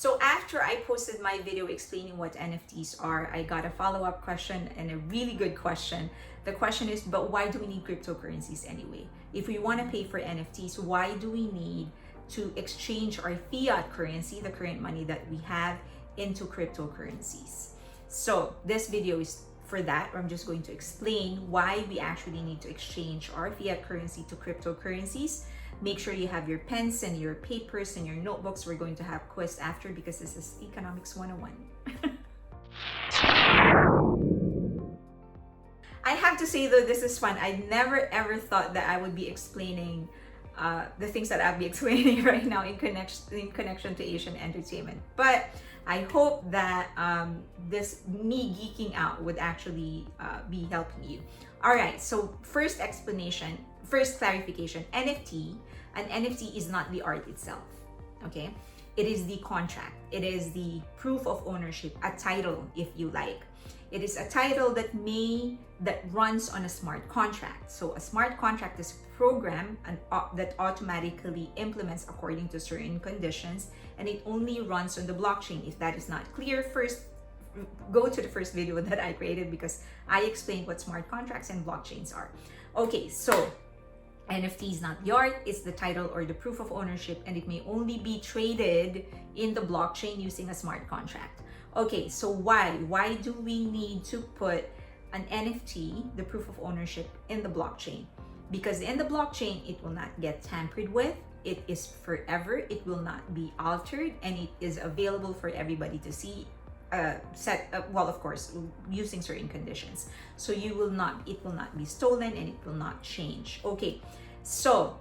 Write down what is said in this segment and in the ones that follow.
So after I posted my video explaining what NFTs are, I got a follow-up question, and a really good question. The question is, but why do we need cryptocurrencies anyway? If we want to pay for NFTs, why do we need to exchange our fiat currency, the current money that we have, into cryptocurrencies? So this video is for that. I'm just going to explain why we actually need to exchange our fiat currency to cryptocurrencies. Make sure you have your pens and your papers and your notebooks. We're going to have quiz after, because this is Economics 101. I have to say though, this is fun. I never ever thought that I would be explaining the things that I'll be explaining right now in connection to Asian entertainment. But I hope that this me geeking out would actually be helping you. All right, so first clarification, an NFT is not the art itself, okay? It is the contract. It is the proof of ownership, a title if you like. It is a title that runs on a smart contract. So a smart contract is a program that automatically implements according to certain conditions, and it only runs on the blockchain. If that is not clear, first go to the first video that I created, because I explained what smart contracts and blockchains are. Okay, so NFT is not the art, it's the title or the proof of ownership, and it may only be traded in the blockchain using a smart contract. Okay, so why do we need to put an NFT, the proof of ownership, in the blockchain? Because in the blockchain, it will not get tampered with. It is forever. It will not be altered, and it is available for everybody to see. Well, of course, using certain conditions. So it will not be stolen, and it will not change. Okay, so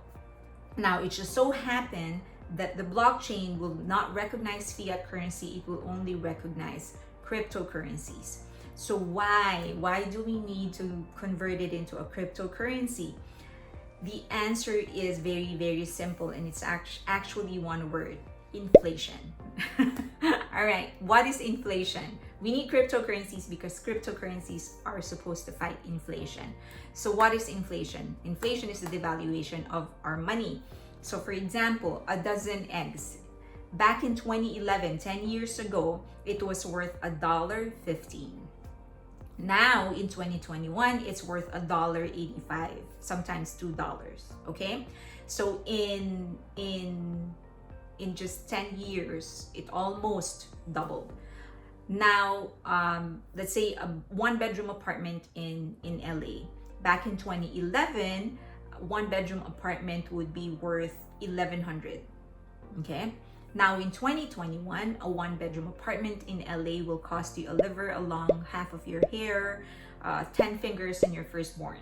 now it just so happened that the blockchain will not recognize fiat currency. It will only recognize cryptocurrencies. So why do we need to convert it into a cryptocurrency? The answer is very, very simple, and it's actually one word: inflation. All right, what is inflation? We need cryptocurrencies because cryptocurrencies are supposed to fight inflation. So what is inflation? Inflation is the devaluation of our money. So for example, a dozen eggs, back in 2011, 10 years ago, it was worth $1.15. Now in 2021, it's worth $1.85, sometimes $2. Okay, so in just 10 years, it almost doubled. Now, let's say a one-bedroom apartment in LA. Back in 2011, one-bedroom apartment would be worth $1,100. Okay. Now in 2021, a one-bedroom apartment in LA will cost you a liver, a long half of your hair, 10 fingers, and your firstborn.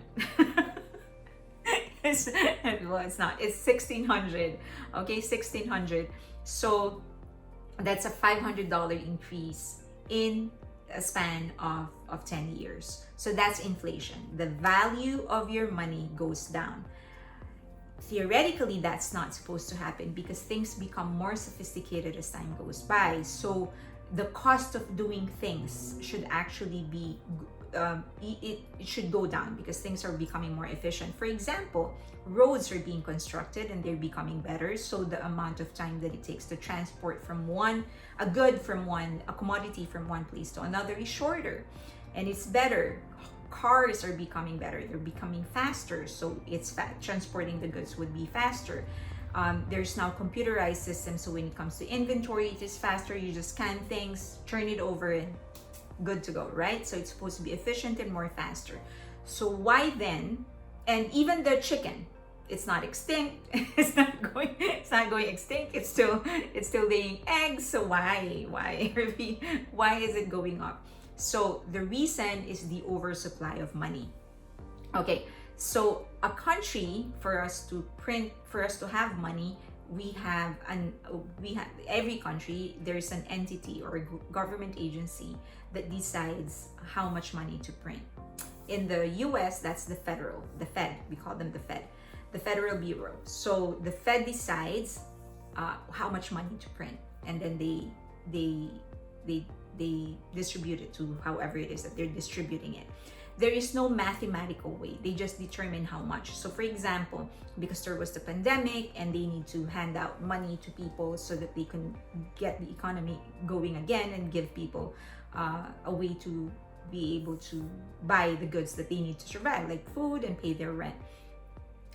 Well, it's not. It's $1,600. Okay, $1,600. So that's a $500 increase in a span of 10 years. So that's inflation. The value of your money goes down. Theoretically, that's not supposed to happen because things become more sophisticated as time goes by. So the cost of doing things should actually be it should go down because things are becoming more efficient. For example, roads are being constructed and they're becoming better, so the amount of time that it takes to transport a commodity from one place to another is shorter, and it's better. Cars are becoming better, they're becoming faster, so transporting the goods would be faster. There's now computerized systems, so when it comes to inventory, it is faster. You just scan things, turn it over, and good to go, right? So it's supposed to be efficient and more faster. So why then? And even the chicken, it's not extinct. It's not going extinct. It's still laying eggs. So why is it going up? So the reason is the oversupply of money. Okay, so a country, for us to have money, every country, there's an entity or a government agency that decides how much money to print. In the US, that's the Fed, we call them the Federal Bureau. So the Fed decides how much money to print, and then they distribute it to however it is that they're distributing it. There is no mathematical way. They just determine how much. So for example, because there was the pandemic and they need to hand out money to people so that they can get the economy going again and give people a way to be able to buy the goods that they need to survive, like food and pay their rent.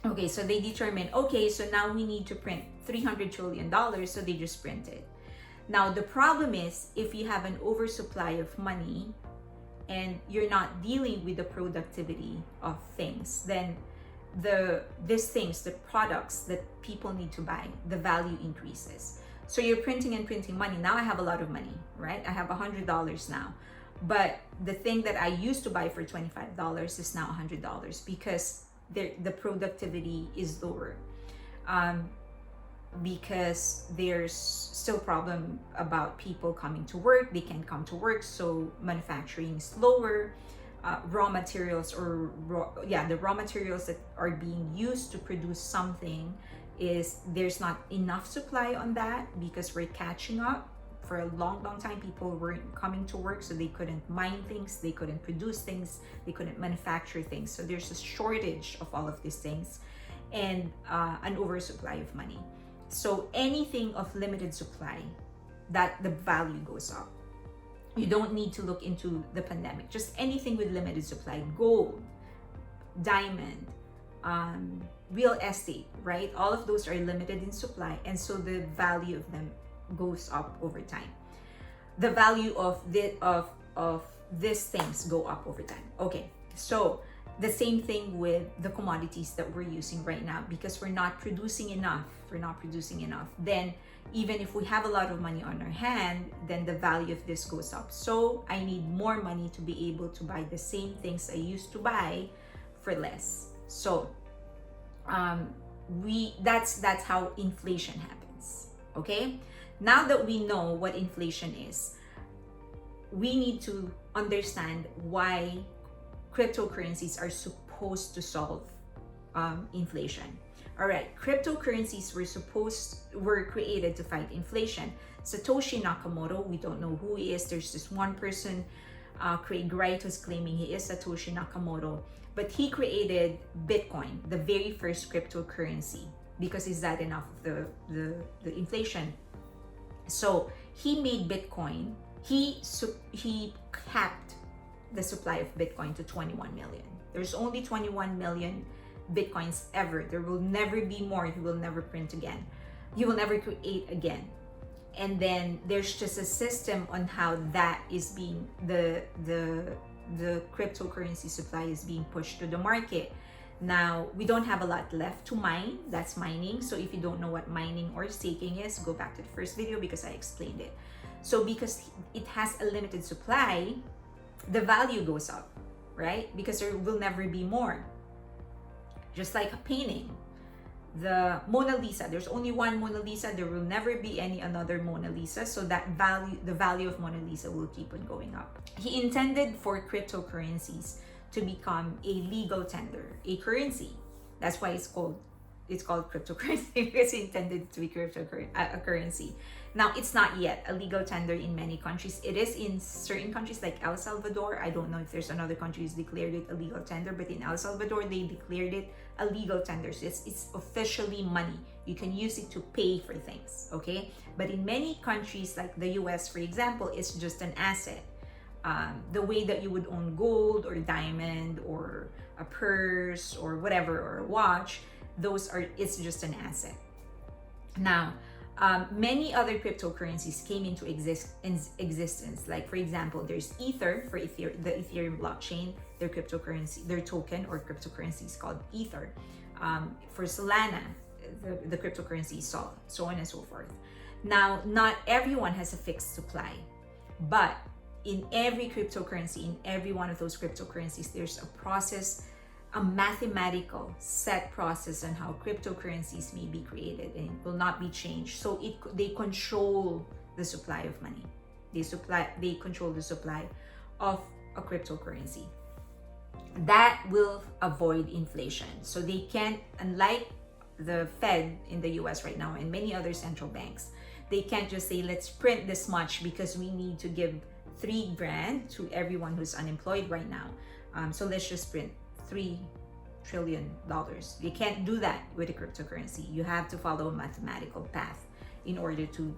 Okay, so they determine, okay, so now we need to print $300 trillion, so they just print it. Now, the problem is, if you have an oversupply of money and you're not dealing with the productivity of things, then the products that people need to buy, the value increases. So you're printing and printing money. Now I have a lot of money, right? I have $100 now. But the thing that I used to buy for $25 is now $100 because the productivity is lower. Because there's still problem about people coming to work. They can't come to work, so manufacturing is lower. The raw materials that are being used to produce something there's not enough supply on that because we're catching up. For a long time, people weren't coming to work, so they couldn't mine things, they couldn't produce things, they couldn't manufacture things. So there's a shortage of all of these things and an oversupply of money. So anything of limited supply, that the value goes up. You don't need to look into the pandemic. Just anything with limited supply, gold, diamond, real estate, right? All of those are limited in supply, and so the value of them goes up over time. The value of these things go up over time. Okay, so the same thing with the commodities that we're using right now, because we're not producing enough. Then even if we have a lot of money on our hand, then the value of this goes up. So I need more money to be able to buy the same things I used to buy for less. So that's how inflation happens. Okay, now that we know what inflation is, we need to understand why cryptocurrencies are supposed to solve inflation. All right, cryptocurrencies were created to fight inflation. Satoshi Nakamoto, we don't know who he is. There's this one person, Craig Wright, who's claiming he is Satoshi Nakamoto, but he created Bitcoin, the very first cryptocurrency, because is that enough of the inflation? So he made Bitcoin. He capped the supply of Bitcoin to 21 million. There's only 21 million Bitcoins ever. There will never be more. He will never print again. He will never create again. And then there's just a system on how that is being the cryptocurrency supply is being pushed to the market. Now, we don't have a lot left to mine. That's mining. So if you don't know what mining or staking is, go back to the first video because I explained it. So because it has a limited supply, the value goes up, right? Because there will never be more. Just like a painting, the Mona Lisa, there's only one Mona Lisa. There will never be any another Mona Lisa. So that the value of Mona Lisa will keep on going up. He intended for cryptocurrencies to become a legal tender, a currency. That's why it's called cryptocurrency, because he intended to be a currency. Now, it's not yet a legal tender in many countries. It is in certain countries like El Salvador. I don't know if there's another country who's declared it a legal tender, but in El Salvador, they declared it a legal tender. So it's officially money. You can use it to pay for things, okay? But in many countries like the US, for example, it's just an asset. The way that you would own gold or diamond or a purse or whatever, or a watch, it's just an asset. Now, many other cryptocurrencies came into existence. Like, for example, there's Ether for the Ethereum blockchain. Their cryptocurrency, their token or cryptocurrency is called Ether. For Solana, the cryptocurrency is Sol, so on and so forth. Now, not everyone has a fixed supply, but in every cryptocurrency, in every one of those cryptocurrencies, there's a process, a mathematical set process on how cryptocurrencies may be created, and it will not be changed. So they control the supply of money. They control the supply of a cryptocurrency. That will avoid inflation. So they can't, unlike the Fed in the US right now and many other central banks, they can't just say, let's print this much because we need to give $3,000 to everyone who's unemployed right now. So let's just print $3 trillion. You can't do that with a cryptocurrency. You have to follow a mathematical path in order to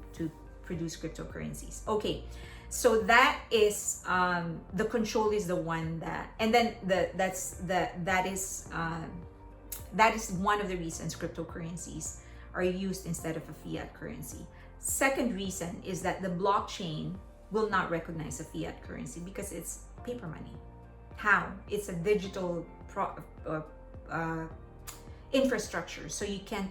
produce cryptocurrencies. Okay, so that is the control is the one that, and then that is one of the reasons cryptocurrencies are used instead of a fiat currency. Second reason is that the blockchain will not recognize a fiat currency because it's paper money. How? It's a digital infrastructure, so you can't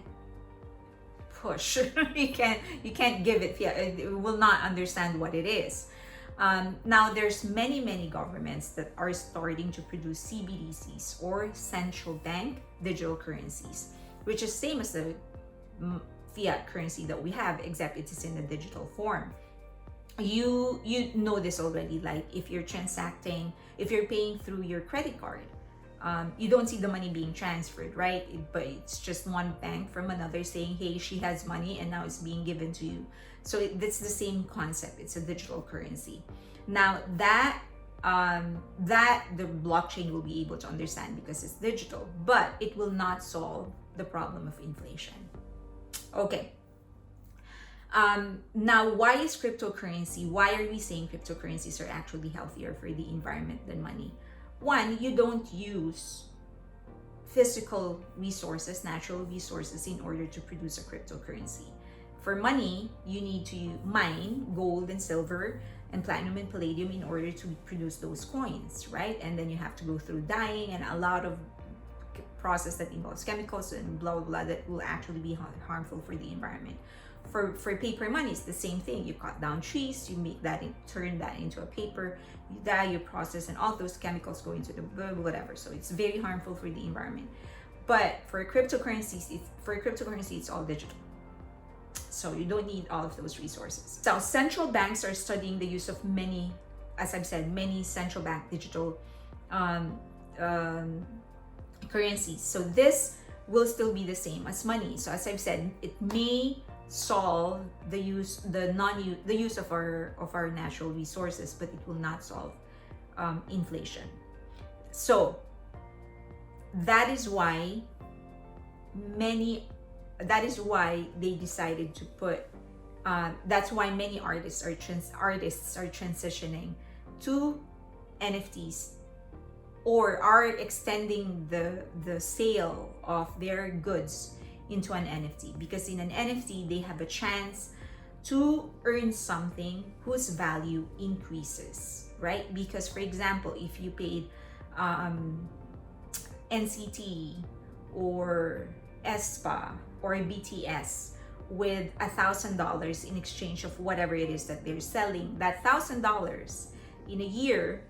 push. you can't give it fiat. It will not understand what it is. Now there's many governments that are starting to produce CBDCs, or central bank digital currencies, which is same as the fiat currency that we have, except it is in a digital form. You know this already. Like if you're transacting, if you're paying through your credit card, you don't see the money being transferred, right? But it's just one bank from another saying, hey, she has money and now it's being given to you. So that's the same concept. It's a digital currency. Now that the blockchain will be able to understand because it's digital, but it will not solve the problem of inflation. Okay. Now, why is cryptocurrency? Why are we saying cryptocurrencies are actually healthier for the environment than money? One, you don't use physical resources, natural resources, in order to produce a cryptocurrency. For money, you need to mine gold and silver and platinum and palladium in order to produce those coins, right? And then you have to go through dyeing and a lot of process that involves chemicals and blah, blah, blah, that will actually be harmful for the environment. For paper money, it's the same thing. You cut down trees, you make that, turn that into a paper, you dye, you process, and all those chemicals go into the whatever. So it's very harmful for the environment. But for cryptocurrencies, it's all digital. So you don't need all of those resources. So central banks are studying the use of many, as I've said, many central bank digital currencies. So this will still be the same as money. So as I've said, it may solve the use of our natural resources, but it will not solve inflation. So that is why they decided to put that's why many artists are transitioning to NFTs, or are extending the sale of their goods into an NFT, because in an NFT they have a chance to earn something whose value increases, right? Because for example, if you paid NCT or Aespa or BTS with $1,000 in exchange of whatever it is that they're selling, that $1,000 in a year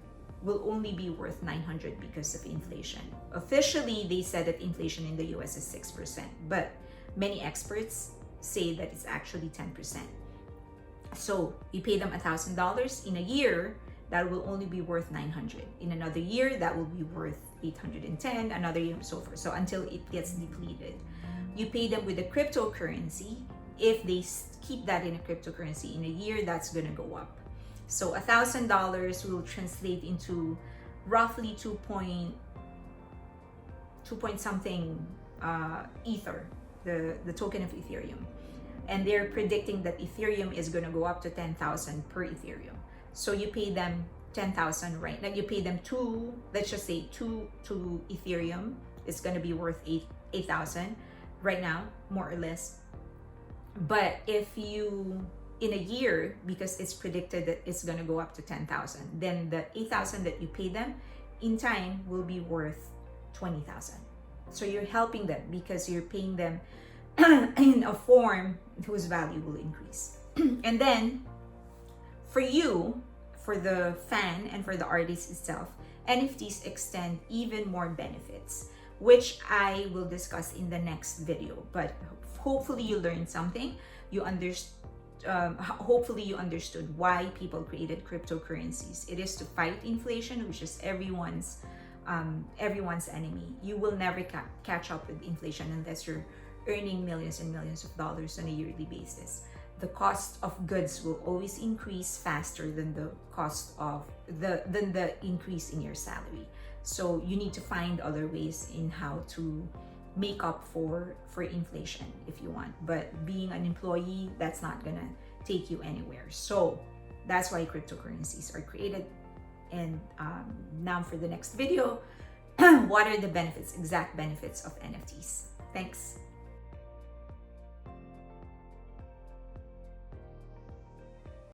will only be worth 900 because of inflation. Officially, they said that inflation in the US is 6%, but many experts say that it's actually 10%. So you pay them $1,000 in a year, that will only be worth 900. In another year, that will be worth 810, another year, so forth. So until it gets depleted. You pay them with a cryptocurrency. If they keep that in a cryptocurrency in a year, that's gonna go up. So $1,000 will translate into roughly 2 point something Ether, the token of Ethereum. And they're predicting that Ethereum is going to go up to 10,000 per Ethereum. So you pay them 10,000, right? Like you pay them let's just say two Ethereum. It's going to be worth 8,000 right now, more or less. But if you, in a year, because it's predicted that it's going to go up to 10,000, then the 8,000 that you pay them in time will be worth 20,000. So you're helping them because you're paying them in a form whose value will increase. And then for you, for the fan and for the artist itself, NFTs extend even more benefits, which I will discuss in the next video. But hopefully you learned something. Hopefully you understood why people created cryptocurrencies. It is to fight inflation, which is everyone's enemy. You will never catch up with inflation unless you're earning millions and millions of dollars on a yearly basis. The cost of goods will always increase faster than the cost of the increase in your salary. So you need to find other ways in how to make up for inflation if you want. But being an employee, that's not gonna take you anywhere. So that's why cryptocurrencies are created. And now for the next video, what are the benefits, exact benefits of NFTs? Thanks.